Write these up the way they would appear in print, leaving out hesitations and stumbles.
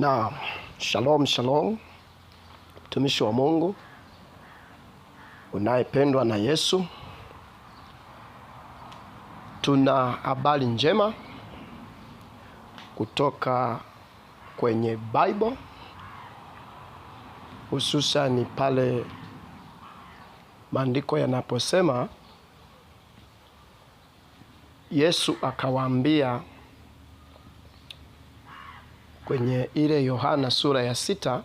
Na shalom shalom, mtumishi wa Mungu unayependwa na Yesu. Tuna habari njema kutoka kwenye Bible, hususan pale maandiko yanaposema Yesu akawaambia kwenye ile Yohana sura ya 6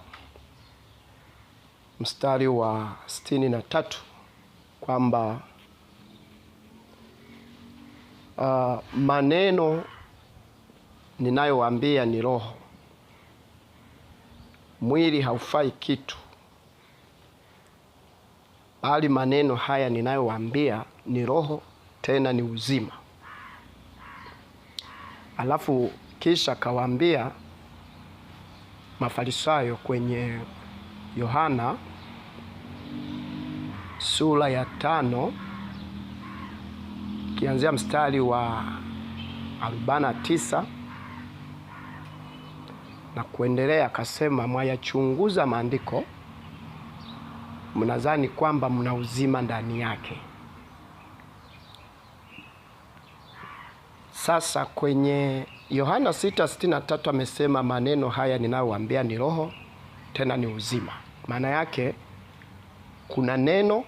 mstari wa 63 kwamba maneno ninayowaambia ni roho, mwili haufai kitu, bali maneno haya ninayowaambia ni roho, tena ni uzima. Alafu kisha akawaambia Mafarisayo kwenye Yohana sura ya 5 kianzia mstari wa 49 na kuendelea, akasema, mwayachunguza maandiko, mnadhani kwamba mna uzima ndani yake. Sasa kwenye Yohana 6:63 amesema maneno haya ninayowaambia ni roho, tena ni uzima. Maana yake kuna neno,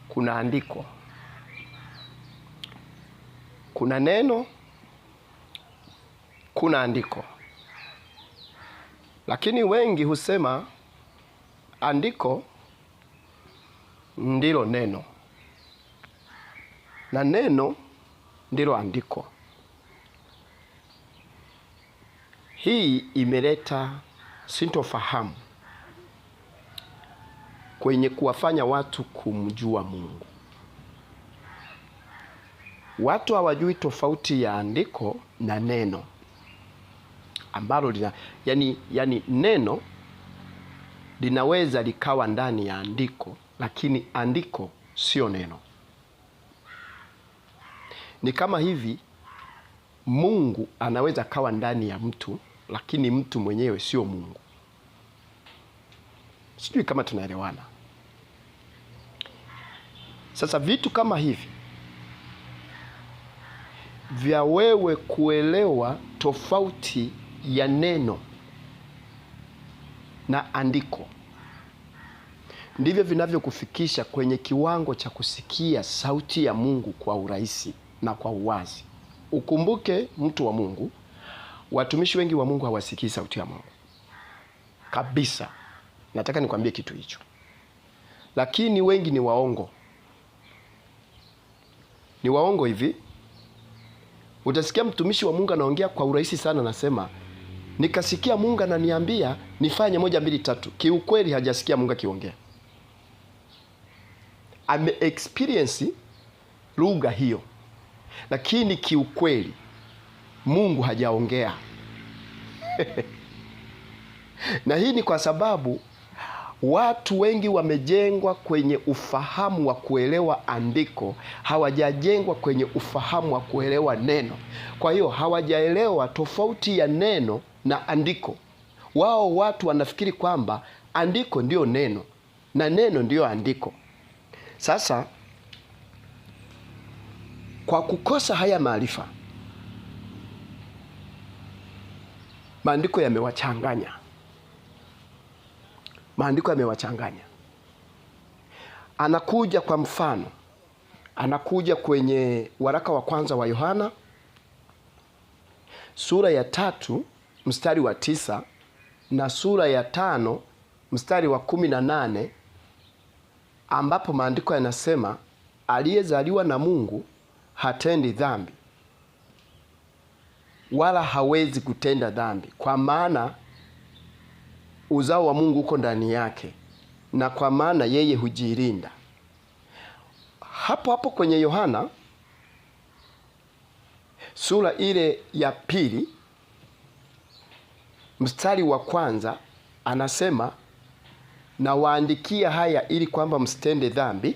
kuna andiko. Kuna neno, kuna andiko. Lakini wengi husema andiko ndilo neno na neno ndilo andiko. Hii imeleta sintofahamu kwenye kuwafanya watu kumjua Mungu. Watu hawajui tofauti ya andiko na neno ambalo yani neno linaweza likawa ndani ya andiko, lakini andiko sio neno. Ni kama hivi, Mungu anaweza kawa ndani ya mtu, lakini mtu mwenyewe sio Mungu. Sijui kama tunaelewana. Sasa vitu kama hivi vya wewe kuelewa tofauti ya neno na andiko ndivyo vinavyokufikisha kwenye kiwango cha kusikia sauti ya Mungu kwa urahisi na kwa uwazi. Ukumbuke, mtu wa Mungu, watumishi wengi wa Mungu hawasikii sauti ya Mungu kabisa. Nataka nikwambie kitu hicho. Lakini wengi ni waongo. Ni waongo hivi. Utasikia mtumishi wa Mungu anaongea kwa urahisi sana, nasema nikasikia Mungu ananiambia nifanye 1 2 3. Kiukweli hajasikia Mungu akiongea. Ame experience lugha hiyo, lakini kiukweli Mungu hajaongea. Na hii ni kwa sababu watu wengi wamejengwa kwenye ufahamu wa kuelewa andiko, hawajajengwa kwenye ufahamu wa kuelewa neno. Kwa hiyo hawajaelewa tofauti ya neno na andiko. Wao watu wanafikiri kwamba andiko ndio neno na neno ndio andiko. Sasa kwa kukosa haya maarifa, maandiko yamewachanganya. Maandiko yamewachanganya. Anakuja kwa mfano, anakuja kwenye waraka wa kwanza wa Yohana sura ya 3 mstari wa 9 na sura ya 5 mstari wa 18, ambapo maandiko yanasema aliyezaliwa na Mungu hatendi dhambi, wala hawezi kutenda dhambi, kwa maana uzao wa Mungu uko ndani yake, na kwa maana yeye hujilinda. Hapo hapo kwenye Yohana sura ile ya 2 mstari wa 1 anasema, na waandikia haya ili kwamba msitende dhambi,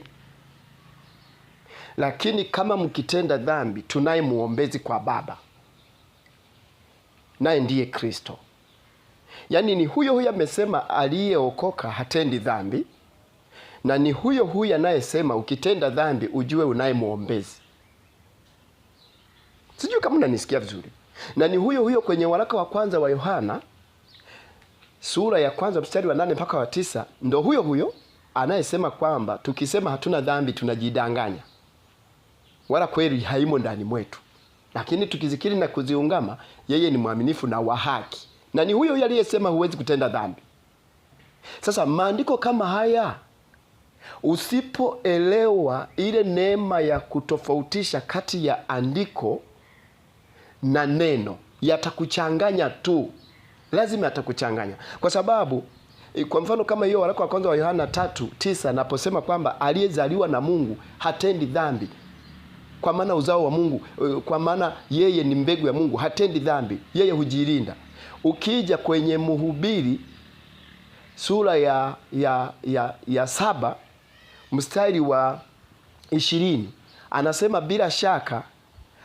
Lakini kama mkitenda dhambi, tunaye muombezi kwa Baba. naye ndiye Kristo. Yaani ni huyo huyo amesema aliyeokoka hatendi dhambi, na ni huyo huyo anayesema ukitenda dhambi ujue unaye mwombezi. Sijui kama unanisikia vizuri. Na ni huyo huyo kwenye waraka wa kwanza wa Yohana sura ya kwanza mstari wa 8 mpaka wa 9, ndo huyo huyo anayesema kwamba tukisema hatuna dhambi tunajidanganya, wala kweli haimo ndani mwetu. Lakini tukizikiri na kuziungama, yeye ni mwaminifu na wa haki. Na ni huyo huyo aliyesema huwezi kutenda dhambi. Sasa maandiko kama haya, usipoelewa ile neema ya kutofautisha kati ya andiko na neno, yatakuchanganya tu. Lazima yatakuchanganya. Kwa sababu kwa mfano kama hiyo waraka wa kwanza wa Yohana 3:9 anaposema kwamba aliyezaliwa na Mungu hatendi dhambi, kwa maana uzao wa Mungu, kwa maana yeye ni mbegu ya Mungu, hatendi dhambi, yeye hujilinda. Ukija kwenye Mhubiri sura ya 7 mstari wa 20 anasema bila shaka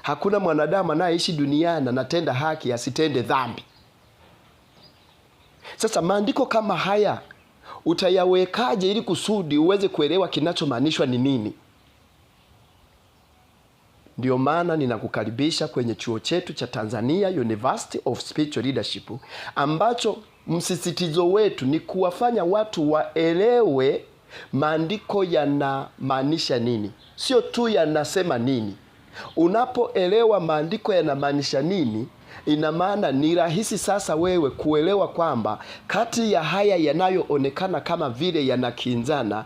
hakuna mwanadamu anayeishi duniani anatenda haki asitende dhambi. Sasa maandiko kama haya utayawekaje ili kusudi uweze kuelewa kinachomaanishwa ni nini? Ndio maana ninakukaribisha kwenye chuo chetu cha Tanzania University of Spiritual Leadership, ambacho msisitizo wetu ni kuwafanya watu waelewe maandiko yanamaanisha nini, sio tu yanasema nini. Unapoelewa maandiko yanamaanisha nini, ina maana ni rahisi sasa wewe kuelewa kwamba kati ya haya yanayoonekana kama vile yanakinzana,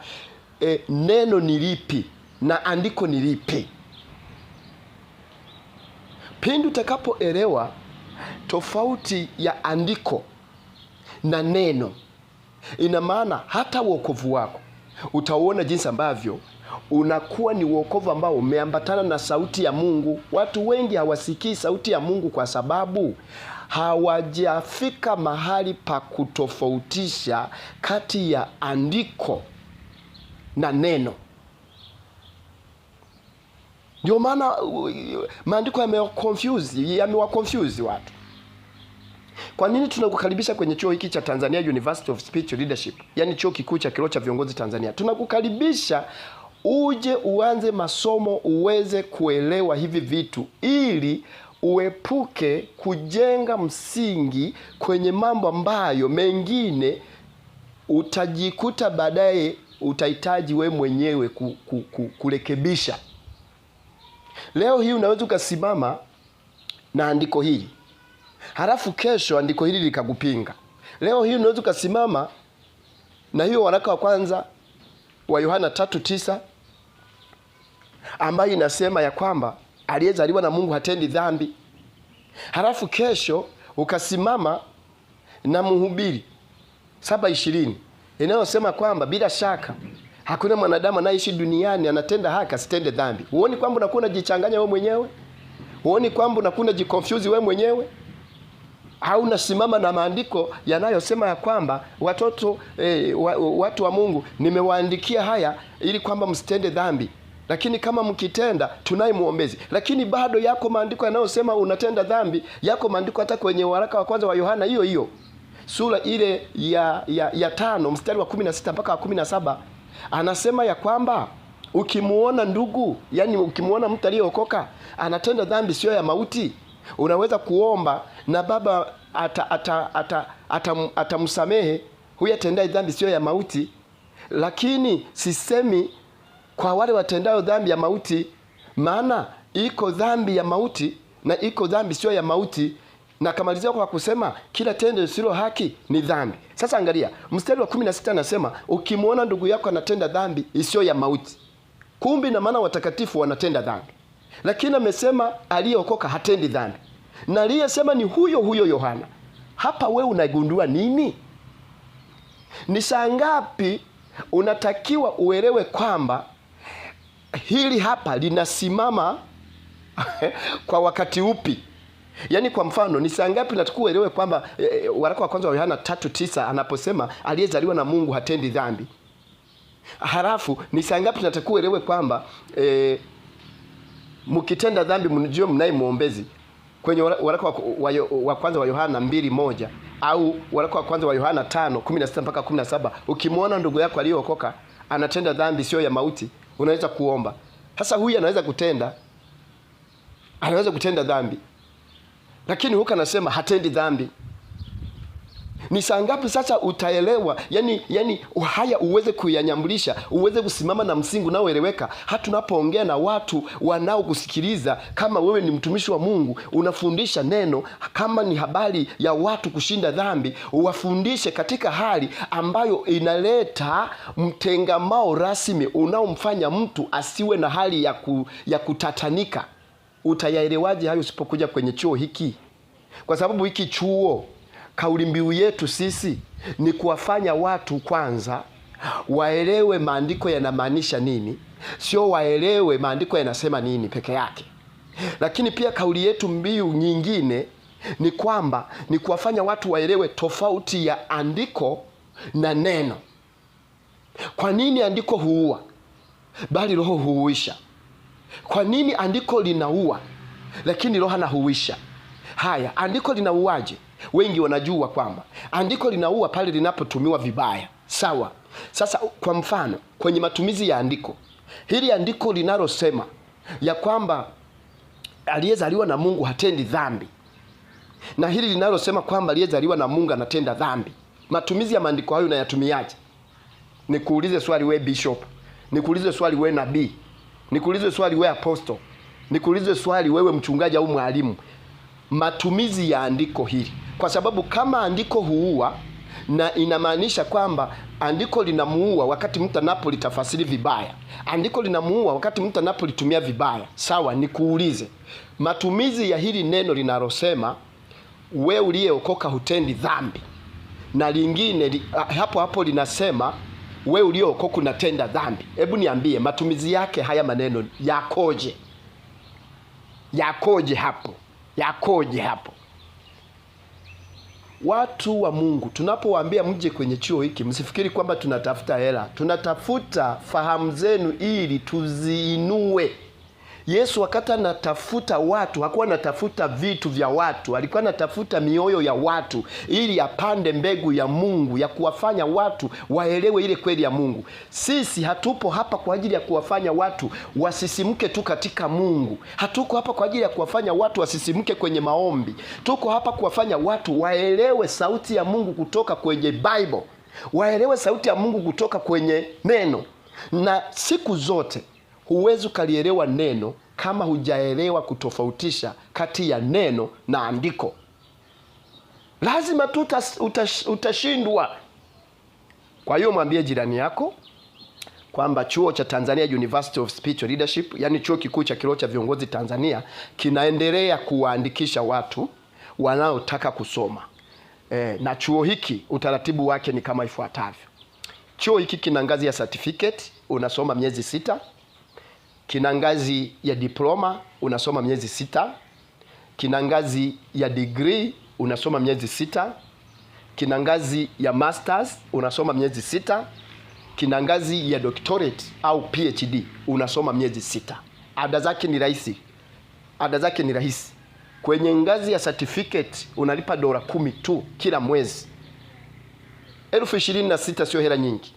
neno ni lipi na andiko ni lipi. Pindi utakapoelewa tofauti ya andiko na neno, ina maana hata wokovu wako utauona jinsi ambavyo unakuwa ni wokovu ambao umeambatana na sauti ya Mungu. Watu wengi hawasikii sauti ya Mungu kwa sababu hawajafika mahali pa kutofautisha kati ya andiko na neno. Ndio maana maandiko yamewaconfuse watu. Kwa nini tunakukaribisha kwenye chuo hiki cha Tanzania University of Spiritual Leadership, yani chuo kikuu cha kiroho cha viongozi Tanzania? Tunakukaribisha uje uanze masomo uweze kuelewa hivi vitu, ili uepuke kujenga msingi kwenye mambo ambayo mengine utajikuta baadaye utahitaji we mwenyewe kurekebisha. Leo hii unaweza ukasimama na andiko hili, halafu kesho andiko hili likakupinga. Leo hii unaweza ukasimama na hiyo waraka wa kwanza wa Yohana 3:9 ambayo inasema ya kwamba aliyezaliwa na Mungu hatendi dhambi, halafu kesho ukasimama na Mhubiri 7:20 inayosema kwamba bila shaka hakuna mwanadamu anayeishi duniani anatenda haki asitende dhambi. Huoni kwamba unakuwa unajichanganya wewe mwenyewe? Huoni kwamba unakuwa unajiconfuse wewe mwenyewe? Au unasimama na maandiko yanayosema ya kwamba watu wa Mungu nimewaandikia haya ili kwamba msitende dhambi, lakini kama mkitenda tunaye mwombezi. Lakini bado yako maandiko yanayosema unatenda dhambi. Yako maandiko hata kwenye waraka wa kwanza wa Yohana hiyo sura ile ya 5 mstari wa 16 mpaka 17 anasema ya kwamba ukimuona ndugu, yani ukimuona mtu aliyeokoka anatenda dhambi sio ya mauti, unaweza kuomba na Baba atamsamehe huyu atendaye dhambi sio ya mauti. Lakini sisemi kwa wale watendao dhambi ya mauti, maana iko dhambi ya mauti na iko dhambi sio ya mauti. Na kamalizia kwa kusema kila tendo lisilo haki ni dhambi. Sasa angalia mstari wa 16 anasema ukimwona ndugu yako anatenda dhambi isiyo ya mauti. Kumbe na maana watakatifu wanatenda dhambi, lakini amesema aliyeokoka hatendi dhambi, na aliyesema ni huyo huyo Yohana. Hapa wewe unagundua nini? Ni saa ngapi unatakiwa uelewe kwamba hili hapa linasimama kwa wakati upi? Yaani kwa mfano ni saa ngapi unatakiwa uelewe kwamba waraka wa kwanza wa Yohana 3:9 anaposema aliyezaliwa na Mungu hatendi dhambi. Halafu ni saa ngapi unatakiwa uelewe kwamba mkitenda dhambi mnijue mnaye mwombezi. kwenye waraka wa kwanza wa Yohana 2:1 au waraka wa kwanza wa Yohana 5:16 mpaka 17, ukimwona ndugu yako aliyeokoka anatenda dhambi sio ya mauti, unaweza kuomba. Sasa huyu anaweza kutenda dhambi, lakini huko anasema hatendi dhambi. Ni saa ngapi sasa utaelewa? Yani haya uweze kuyanyambulisha, uweze kusimama na msingi unaoeleweka. Hata unapoongea na watu wanaokusikiliza, kama wewe ni mtumishi wa Mungu, unafundisha neno, kama ni habari ya watu kushinda dhambi, uwafundishe katika hali ambayo inaleta mtengamao rasmi unaomfanya mtu asiwe na hali ya kutatanika. Utayaelewaje hayo usipokuja kwenye chuo hiki? Kwa sababu hiki chuo, kauli mbiu yetu sisi ni kuwafanya watu kwanza waelewe maandiko yanamaanisha nini, sio waelewe maandiko yanasema nini peke yake. Lakini pia kauli yetu mbiu nyingine ni kwamba ni kuwafanya watu waelewe tofauti ya andiko na neno. Kwa nini andiko huua bali Roho huuisha? Kwa nini andiko linaua lakini Roho anahuisha? Haya, andiko linauaje? Wengi wanajua kwamba andiko linaua pale linapotumiwa vibaya. Sawa. Sasa kwa mfano, kwenye matumizi ya andiko, hili andiko linalosema ya kwamba aliyezaliwa na Mungu hatendi dhambi, na hili linalosema kwamba aliyezaliwa na Mungu anatenda dhambi, matumizi ya maandiko hayo unayatumiaje? Nikuulize swali we bishop, nikuulize swali we nabii, nikuulize swali we apostle, nikuulize swali wewe mchungaji au mwalimu, matumizi ya andiko hili. Kwa sababu kama andiko huua, na inamaanisha kwamba andiko linamuua wakati mtu anapolitafasiri vibaya, andiko linamuua wakati mtu anapolitumia vibaya. Sawa, nikuulize, matumizi ya hili neno linalosema we uliyeokoka hutendi dhambi, na lingine hapo linasema we uliyeokoka unatenda dhambi, hebu niambie matumizi yake haya maneno yakoje? Yakoje hapo? Watu wa Mungu, tunapowaambia mje kwenye chuo hiki, msifikiri kwamba tunatafuta hela. Tunatafuta fahamu zenu ili tuziinue. Yesu wakati anatafuta watu, hakuwa anatafuta vitu vya watu, alikuwa anatafuta mioyo ya watu ili apande mbegu ya Mungu ya kuwafanya watu waelewe ile kweli ya Mungu. Sisi hatupo hapa kwa ajili ya kuwafanya watu wasisimke tu katika Mungu. Hatuko hapa kwa ajili ya kuwafanya watu wasisimke kwenye maombi. Tuko hapa kuwafanya watu waelewe sauti ya Mungu kutoka kwenye Bible. Waelewe sauti ya Mungu kutoka kwenye neno. Na siku zote huwezi ukalielewa neno kama hujaelewa kutofautisha kati ya neno na andiko. Lazima tu utashindwa. Kwa hiyo mwambie jirani yako kwamba chuo cha Tanzania University of Spiritual Leadership, yani chuo kikuu cha kiroho cha viongozi Tanzania, kinaendelea kuwaandikisha watu wanaotaka kusoma. Na chuo hiki utaratibu wake ni kama ifuatavyo. Chuo hiki kina ngazi ya certificate, unasoma miezi 6. Kina ngazi ya diploma, unasoma miezi 6. Kina ngazi ya degree, unasoma miezi 6. Kina ngazi ya masters, unasoma miezi 6. Kina ngazi ya doctorate au PhD, unasoma miezi 6. Ada zake ni rahisi. Kwenye ngazi ya certificate unalipa $10 tu kila mwezi. 26,000 sio hela nyingi,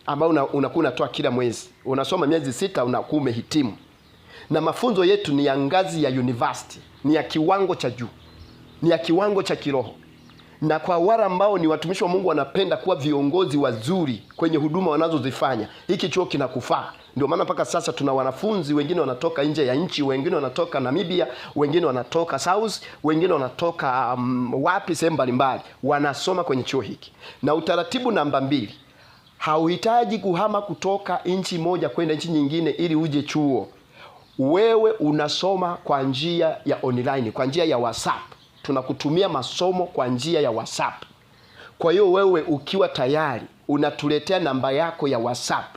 ambao unakuwa unatoa kila mwezi. Unasoma miezi 6, unakuwa umehitimu. Na mafunzo yetu ni ya ngazi ya university, ni ya kiwango cha juu, ni ya kiwango cha kiroho. Na kwa wale ambao ni watumishi wa Mungu wanapenda kuwa viongozi wazuri kwenye huduma wanazozifanya, hiki chuo kinakufaa. Ndio maana mpaka sasa tuna wanafunzi wengine wanatoka nje ya nchi, wengine wanatoka Namibia, wengine wanatoka South, wengine wanatoka wapi, sehemu mbalimbali, wanasoma kwenye chuo hiki. Na utaratibu namba 2, hauhitaji kuhama kutoka nchi moja kwenda nchi nyingine ili uje chuo. Wewe unasoma kwa njia ya online, kwa njia ya WhatsApp. Tunakutumia masomo kwa njia ya WhatsApp. Kwa hiyo wewe ukiwa tayari, unatuletea namba yako ya WhatsApp.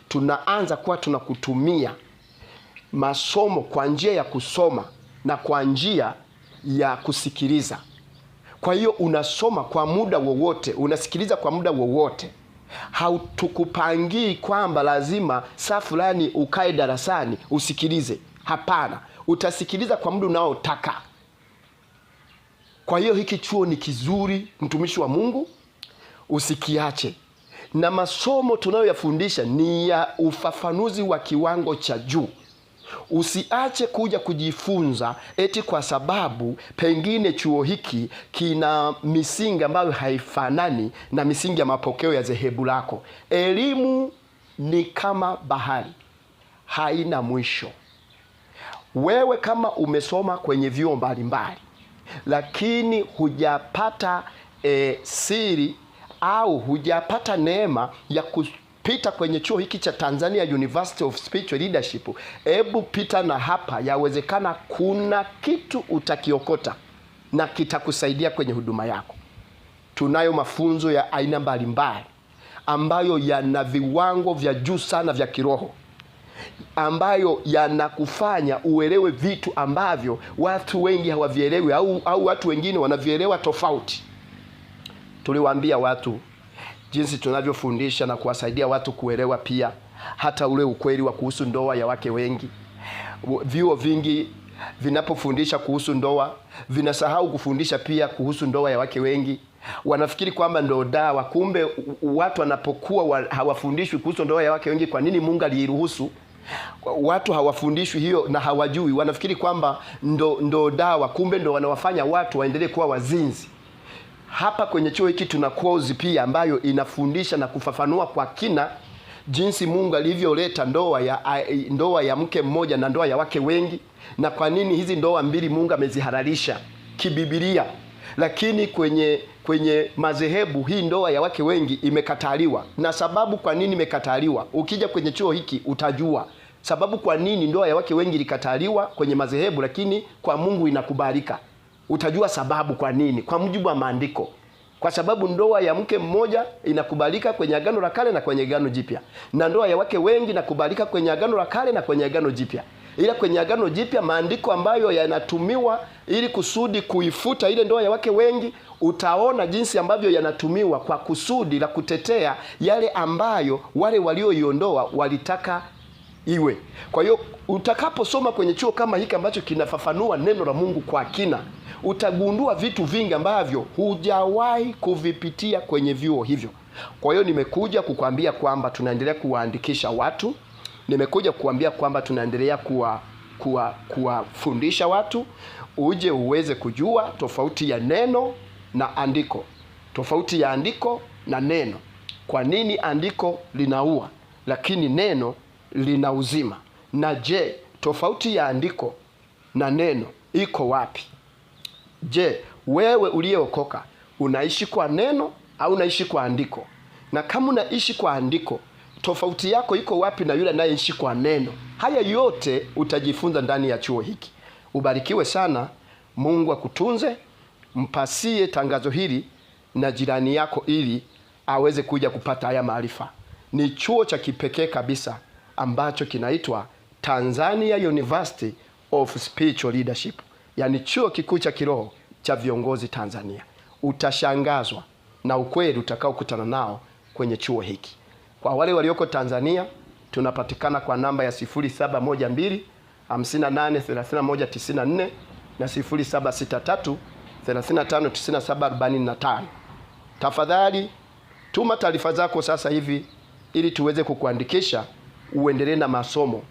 Tunaanza kuwa tunakutumia masomo kwa njia ya kusoma na kwa njia ya kusikiliza. Kwa hiyo unasoma kwa muda wowote, unasikiliza kwa muda wowote. Hautukupangii kwamba lazima saa fulani ukae darasani usikilize. Hapana, utasikiliza kwa muda unaotaka. Kwa hiyo hiki chuo ni kizuri, mtumishi wa Mungu, usikiache. Na masomo tunayoyafundisha ni ya ufafanuzi wa kiwango cha juu. Usiache kuja kujifunza eti kwa sababu pengine chuo hiki kina misingi ambayo haifanani na misingi ya mapokeo ya dhehebu lako. Elimu ni kama bahari, haina mwisho. Wewe kama umesoma kwenye vyuo mbalimbali lakini hujapata siri au hujapata neema ya kupita kwenye chuo hiki cha Tanzania University of Spiritual Leadership, hebu pita na hapa. Yawezekana kuna kitu utakiokota na kitakusaidia kwenye huduma yako. Tunayo mafunzo ya aina mbalimbali ambayo yana viwango vya juu sana vya kiroho, ambayo yanakufanya uelewe vitu ambavyo watu wengi hawavielewi au watu wengine wanavielewa tofauti. Tuliwaambia watu jinsi tunavyofundisha na kuwasaidia watu kuelewa pia hata ule ukweli wa kuhusu ndoa ya wake wengi. Vyuo vingi vinapofundisha kuhusu ndoa vinasahau kufundisha pia kuhusu ndoa ya wake wengi. Wanafikiri kwamba ndo dawa. Kumbe watu wanapokuwa hawafundishwi kuhusu ndoa ya wake wengi, kwa nini Mungu aliruhusu? Watu hawafundishwi hiyo na hawajui. Wanafikiri kwamba ndo dawa, kumbe ndo wanawafanya watu waendelee kuwa wazinzi. Hapa kwenye chuo hiki tuna kozi pia ambayo inafundisha na kufafanua kwa kina jinsi Mungu alivyoleta ndoa ya mke mmoja na ndoa ya wake wengi, na kwa nini hizi ndoa mbili Mungu amezihalalisha kibibilia. Lakini kwenye madhehebu hii ndoa ya wake wengi imekataliwa. Na sababu kwa nini imekataliwa, ukija kwenye chuo hiki utajua sababu kwa nini ndoa ya wake wengi ilikataliwa kwenye madhehebu, lakini kwa Mungu inakubalika. Utajua sababu kwa nini, kwa mujibu wa maandiko. Kwa sababu ndoa ya mke mmoja inakubalika kwenye Agano la Kale na kwenye Agano Jipya, na ndoa ya wake wengi inakubalika kwenye Agano la Kale na kwenye Agano Jipya. Ila kwenye Agano Jipya maandiko ambayo yanatumiwa ili kusudi kuifuta ile ndoa ya wake wengi, utaona jinsi ambavyo yanatumiwa kwa kusudi la kutetea yale ambayo wale walioiondoa walitaka iwe. Kwa hiyo utakaposoma kwenye chuo kama hiki ambacho kinafafanua neno la Mungu kwa kina, utagundua vitu vingi ambavyo hujawahi kuvipitia kwenye vyuo hivyo. Kwa hiyo nimekuja kukuambia kwamba tunaendelea kuwaandikisha watu. Nimekuja kukuambia kwamba tunaendelea kuwafundisha watu, uje uweze kujua tofauti ya neno na andiko, tofauti ya andiko na neno. Kwa nini andiko linaua lakini neno lina uzima? Na je, tofauti ya andiko na neno iko wapi? Je, wewe uliyeokoka unaishi kwa neno au unaishi kwa andiko? Na kama unaishi kwa andiko, tofauti yako iko wapi na yule anayeishi kwa neno? Haya yote utajifunza ndani ya chuo hiki. Ubarikiwe sana. Mungu akutunze. Mpasie tangazo hili na jirani yako ili aweze kuja kupata haya maarifa. Ni chuo cha kipekee kabisa ambacho kinaitwa Tanzania University of Spiritual Leadership, yaani chuo kikuu cha kiroho cha viongozi Tanzania. Utashangazwa na ukweli utakao kutana nao kwenye chuo hiki. Kwa wale walioko Tanzania, tunapatikana kwa namba ya 0712 583194 na 0763 359745. Tafadhali tuma taarifa zako sasa hivi ili tuweze kukuandikisha uendelee na masomo